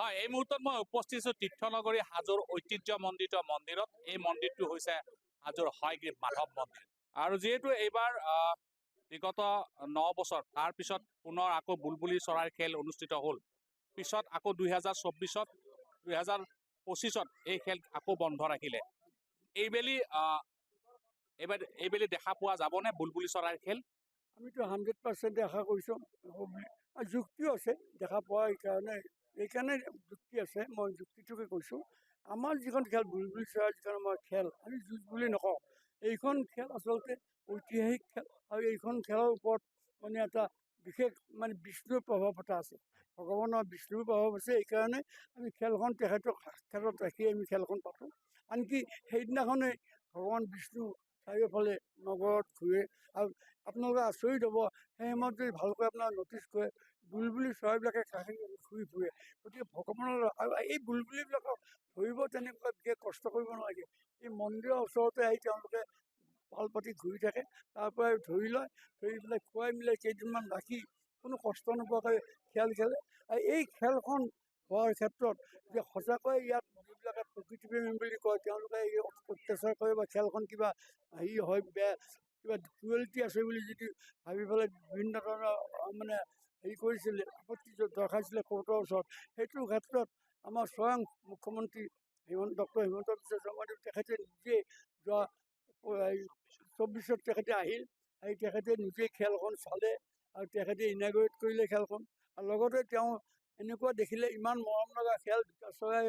হয়, এই মুহূৰ্তত মই উপস্থিত আছো তীৰ্থনগৰী হাজোৰ ঐতিহ্যমণ্ডিত মন্দিৰত। এই মন্দিৰটো হৈছে হাজোৰ হয়গ্ৰীৱ মাধৱ মন্দিৰ। আৰু যিহেতু এইবাৰ বিগত 9 বছৰ তাৰ পিছত পুনৰ আকৌ বুলবুলি চৰাইৰ খেল অনুষ্ঠিত হ'ল। পিছত আকৌ 2024-ত 2025-ত এই খেল আকৌ বন্ধ ৰাখিলে। এইবেলি দেখা পোৱা যাবনে বুলবুলি চৰাইৰ খেল? আমিতো 100% আশা কৰিছোঁ আৰু যুক্তিও আছে দেখা পোৱা এইকাৰণে যুক্তি আছে। মই যুক্তিটোকে কৈছোঁ, আমাৰ যিখন খেল বুলবুলি চৰাই যিখন আমাৰ খেল, আমি যুঁজ বুলি নকওঁ। এইখন খেল আচলতে ঐতিহাসিক খেল আৰু এইখন খেলৰ ওপৰত মানে এটা বিশেষ বিষ্ণুৰ প্ৰভাৱ এটা আছে, ভগৱানৰ বিষ্ণুৰ প্ৰভাৱ আছে। এইকাৰণে আমি খেলখন তেখেতক সাক্ষাতত ৰাখি আমি খেলখন পাতোঁ। আনকি সেইদিনাখনেই ভগৱান বিষ্ণু চাৰিওফালে নগৰত ঘূৰে। আৰু আপোনালোকে আচৰিত হ'ব, সেই সময়ত যদি ভালকৈ আপোনাৰ ন'টিচ কৰে, বুলবুলি চৰাইবিলাকে কাষে ঘূৰি ফুৰে। গতিকে ভগৱানৰ আৰু এই বুলবুলিবিলাকক ধৰিব তেনেকুৱা বিশেষ কষ্ট কৰিব নালাগে। এই মন্দিৰৰ ওচৰতে আহি তেওঁলোকে পাল পাতি ঘূৰি থাকে, তাৰ পৰাই ধৰি লয়, ধৰি পেলাই খুৱাই মিলাই কেইদিনমান ৰাখি কোনো কষ্ট নোপোৱাকৈ খেল খেলে। আৰু এই খেলখন হোৱাৰ ক্ষেত্ৰত যে সঁচাকৈ ইয়াত যিবিলাকে প্ৰকৃতিপ্ৰেমী বুলি কয়, তেওঁলোকে এই অত্যাচাৰ কৰে বা খেলখন কিবা হেৰি হয়, বেয়া কিবা ক্ৰুৱেলিটি আছে বুলি যদি ভাবি পেলাই বিভিন্ন ধৰণৰ হেৰি কৰিছিলে, আপত্তি দৰ্শাইছিলে কোৰ্টৰ ওচৰত, সেইটোৰ ক্ষেত্ৰত আমাৰ স্বয়ং মুখ্যমন্ত্ৰী ডক্টৰ হিমন্ত বিশ্ব শৰ্মাদেৱ তেখেতে নিজে যোৱা 24-ত তেখেতে আহিল, তেখেতে নিজেই খেলখন চালে আৰু তেখেতে ইনাগুৰেট কৰিলে খেলখন। আৰু লগতে তেওঁ এনেকুৱা দেখিলে ইমান মৰম লগা খেল, দুটা চৰাই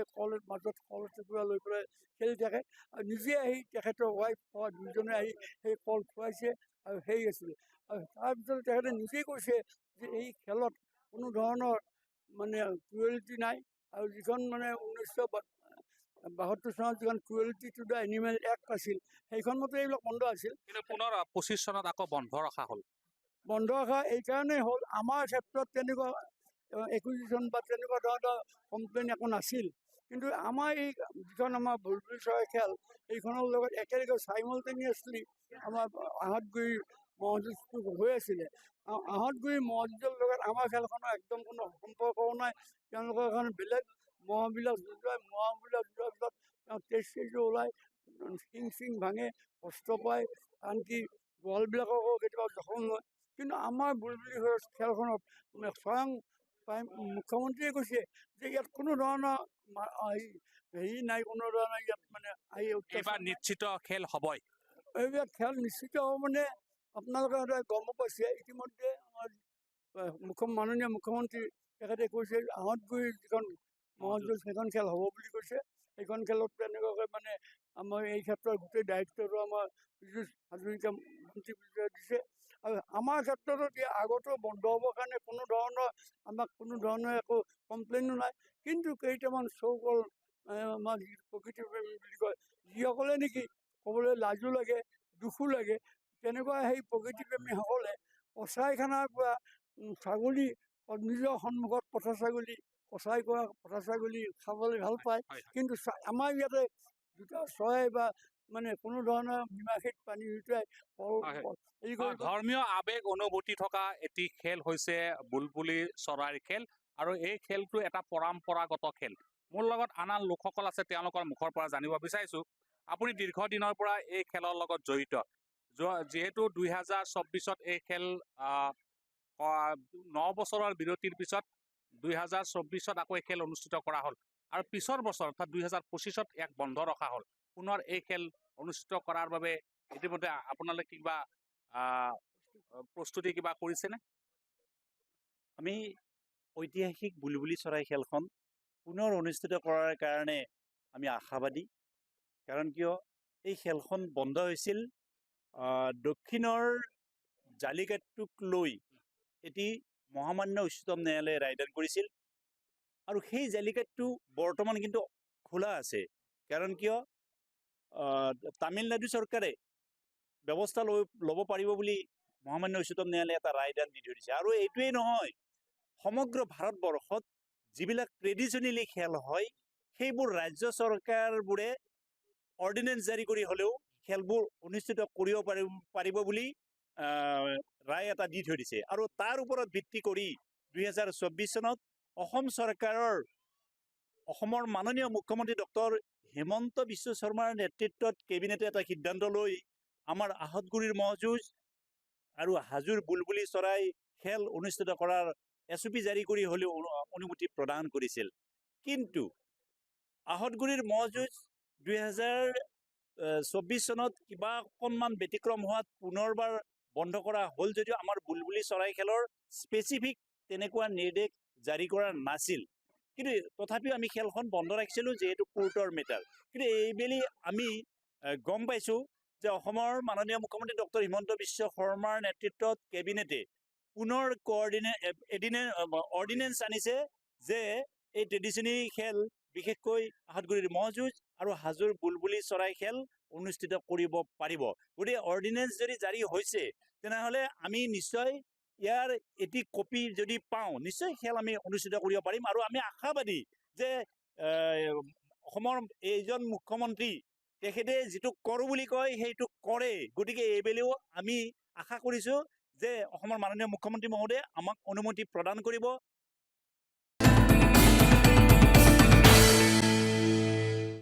মাজত কল টুকুৰা লৈ পেলাই খেলি থাকে, আৰু নিজে আহি তেখেতৰ ৱাইফ দুইজনে আহি সেই কল খুৱাইছে আৰু সেই আছিলে। আৰু তাৰপিছত তেখেতে নিজেই কৈছে যে এই খেলত কোনো ধৰণৰ ক্ৰুৱেলিটি নাই। আৰু যিখন 1972 চনত যিখন cruelty to the animal act আছিল, সেইখন মতে এইবিলাক বন্ধ আছিল। কিন্তু পুনৰ 25 চনত আকৌ বন্ধ ৰখা হ'ল। বন্ধ ৰখা এইকাৰণেই হ'ল, আমাৰ ক্ষেত্ৰত তেনেকুৱা একুজিশ্যন বা তেনেকুৱা ধৰণৰ কমপ্লেইন একো নাছিল। কিন্তু আমাৰ এই যিখন আমাৰ বুলবুলি চৰাই খেল, এইখনৰ লগত একেলগে চাইমলটেনিয়াছলি আমাৰ আহঁতগুৰিৰ মহযুঁজটো হৈ আছিলে। আহঁতগুৰিৰ মহযুঁজৰ লগত আমাৰ খেলখনৰ একদম কোনো সম্পৰ্কও নাই। তেওঁলোকৰ এখন বেলেগ মহবিলাক যুঁজায়, মহবিলাক যুঁজোৱাৰ পিছত তেওঁ তেজ ওলায়, শিং ভাঙে, কষ্ট পায়, আনকি গঁৰালবিলাককো কেতিয়াবা জখম লয়। কিন্তু আমাৰ বুলবুলি খেলখনত স্বয়ং মুখ্যমন্ত্ৰীয়ে কৈছে যে ইয়াত কোনো ধৰণৰ হেৰি নাই, কোনো ধৰণৰ ইয়াত এইবাৰ নিশ্চিত খেল হ'বই। এইবিলাক খেল নিশ্চিত হ'ব আপোনালোকে সদায় গম পাইছে। ইতিমধ্যে আমাৰ মাননীয় মুখ্যমন্ত্ৰী তেখেতে কৈছে আহঁতগুৰিৰ যিখন মহযুঁজ সেইখন খেল হ'ব বুলি কৈছে। সেইখন খেলত তেনেকুৱাকৈ আমাৰ এই ক্ষেত্ৰত গোটেই দায়িত্বটো আমাৰ পীযুষ হাজৰিকা মন্ত্ৰী দিছে। আৰু আমাৰ ক্ষেত্ৰতো আগতেও বন্ধ হ'বৰ কাৰণে আমাক কোনো ধৰণৰ একো কমপ্লেইনো নাই। কিন্তু কেইটামান চৌকল আমাৰ প্ৰকৃতিপ্ৰেমী বুলি কয়, যিসকলে নেকি ক'বলৈ লাজো লাগে, দুখো লাগে, তেনেকুৱা সেই প্ৰকৃতিপ্ৰেমীসকলে কছাইখানাৰ পৰা ছাগলী নিজৰ সন্মুখত পঠা ছাগলী কছাই কৰা পঠা ছাগলী খাবলৈ ভাল পায়। কিন্তু আমাৰ ইয়াতে দুটা চৰাই বা কোনো ধৰণৰ নিমাখিত পানী উটাই ধৰ্মীয় আৱেগ অনুভূতি থকা এটি খেল হৈছে বুলবুলি চৰাইৰ খেল। আৰু এই খেলটো এটা পৰম্পৰাগত খেল। মোৰ লগত আন লোকসকল আছে, তেওঁলোকৰ মুখৰ পৰা জানিব বিচাৰিছোঁ, আপুনি দীৰ্ঘদিনৰ পৰা এই খেলৰ লগত জড়িত। যিহেতু 2024-ত এই খেল 9 বছৰৰ বিৰতিৰ পিছত 2024-ত আকৌ এই খেল অনুষ্ঠিত কৰা হ'ল। আৰু পিছৰ বছৰ অৰ্থাৎ 2025-ত ইয়াক বন্ধ ৰখা হ'ল। পুনৰ এই খেল অনুষ্ঠিত কৰাৰ বাবে ইতিমধ্যে আপোনালোকে কিবা প্ৰস্তুতি কিবা কৰিছেনে? আমি ঐতিহাসিক বুলবুলি চৰাই খেলখন পুনৰ অনুষ্ঠিত কৰাৰ কাৰণে আমি আশাবাদী। কাৰণ কিয়, এই খেলখন বন্ধ হৈছিল দক্ষিণৰ জালিকাট্টুক লৈ এটি মহামান্য উচ্চতম ন্যায়ালয়ে ৰায়দান কৰিছিল। আৰু সেই জালিকাট্টু বৰ্তমান কিন্তু খোলা আছে। কাৰণ কিয়, তামিলনাডু চৰকাৰে ব্যৱস্থা ল'ব পাৰিব বুলি মহামান্য উচ্চতম ন্যায়ালয়ে এটা ৰায়দান দি থৈ দিছে। আৰু এইটোৱেই নহয়, সমগ্ৰ ভাৰতবৰ্ষত যিবিলাক ট্ৰেডিশ্যনেলি খেল হয়, সেইবোৰ ৰাজ্য চৰকাৰবোৰে অৰ্ডিনেঞ্চ জাৰি কৰি হ'লেও খেলবোৰ অনুষ্ঠিত কৰিব পাৰিব বুলি ৰায় এটা দি থৈ দিছে। আৰু তাৰ ওপৰত ভিত্তি কৰি 2024 চনত অসম চৰকাৰৰ অসমৰ মাননীয় মুখ্যমন্ত্ৰী ডক্টৰ হিমন্ত বিশ্ব শৰ্মাৰ নেতৃত্বত কেবিনেটে এটা সিদ্ধান্ত লৈ আমাৰ আহতগুৰিৰ মহযুঁজ আৰু হাজোৰ বুলবুলি চৰাই খেল অনুষ্ঠিত কৰাৰ এছঅপি জাৰি কৰি হ'লেও অনুমতি প্ৰদান কৰিছিল। কিন্তু আহতগুৰিৰ মহযুঁজ 2024 চনত কিবা অকণমান ব্যতিক্ৰম হোৱাত পুনৰবাৰ বন্ধ কৰা হ'ল যদিও আমাৰ বুলবুলি চৰাই খেলৰ স্পেচিফিক তেনেকুৱা নিৰ্দেশ জাৰি কৰা নাছিল। কিন্তু তথাপিও আমি খেলখন বন্ধ ৰাখিছিলোঁ যিহেতু কোৰ্টৰ মেটাৰ। কিন্তু এইবেলি আমি গম পাইছোঁ যে অসমৰ মাননীয় মুখ্যমন্ত্ৰী ডক্টৰ হিমন্ত বিশ্ব শৰ্মাৰ নেতৃত্বত কেবিনেটে পুনৰ অৰ্ডিনেঞ্চ আনিছে যে এই ট্ৰেডিশ্যনেল খেল বিশেষকৈ আহতগুৰিৰ মহযুঁজ আৰু হাজোৰ বুলবুলি চৰাই খেল অনুষ্ঠিত কৰিব পাৰিব। গতিকে অৰ্ডিনেঞ্চ যদি জাৰি হৈছে তেনেহ'লে আমি নিশ্চয় ইয়াৰ এটি কপি যদি পাওঁ নিশ্চয় খেল আমি অনুষ্ঠিত কৰিব পাৰিম। আৰু আমি আশাবাদী যে অসমৰ এইজন মুখ্যমন্ত্ৰী তেখেতে যিটো কৰোঁ বুলি কয় সেইটো কৰে। গতিকে এইবেলিও আমি আশা কৰিছোঁ যে অসমৰ মাননীয় মুখ্যমন্ত্ৰী মহোদয়ে আমাক অনুমতি প্ৰদান কৰিব